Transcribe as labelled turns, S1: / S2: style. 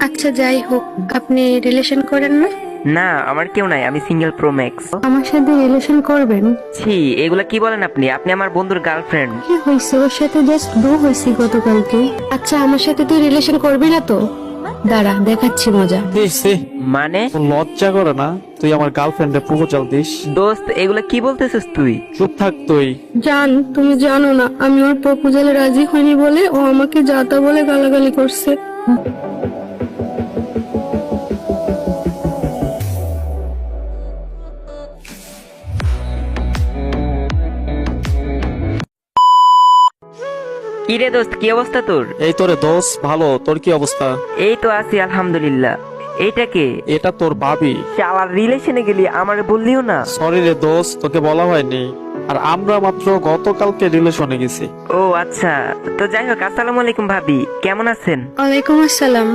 S1: আচ্ছা যাই হোক, আপনি রিলেশন করেন না?
S2: না, আমার কেউ নাই, আমি সিঙ্গেল প্রো ম্যাক্স।
S1: আমার সাথে রিলেশন করবেন?
S2: ছি, এগুলা কি বলেন আপনি? আপনি আমার বন্ধুর গার্লফ্রেন্ড।
S1: কি হয়েছে? ওর সাথে জাস্ট ব্রো হয়েছি গতকালকে। আচ্ছা আমার সাথে তুই রিলেশন করবি না তো? দাঁড়া দেখাচ্ছি মজা।
S2: মানে?
S3: তোর লজ্জা করে না? তুই আমার গার্লফ্রেন্ডে প্রপোজাল দিস?
S2: দোস্ত, এগুলা কি বলতেছিস তুই?
S3: চুপ থাক তুই।
S1: জান, তুমি জানো না আমি ওর প্রপোজালে রাজি হইনি বলে ও আমাকে যাতা বলে গালাগালি করছে।
S2: কি রে দোস্ত, কি অবস্থা তোর?
S3: এই তোরে দোষ, ভালো। তোর কি অবস্থা?
S2: এই তো আছি আলহামদুলিল্লাহ। এইটা কে?
S3: এটা তোর ভাবি।
S2: শালার রিলেশনে গেলি, আমার বললিও না।
S3: সরি রে দোষ, তোকে বলা হয়নি। আর আমরা মাত্র গতকালকে রিলেশনে গেছি।
S2: ও আচ্ছা, তো যাই হোক, আসসালামু আলাইকুম ভাবি, কেমন আছেন?
S1: ওয়ালাইকুম আসসালাম।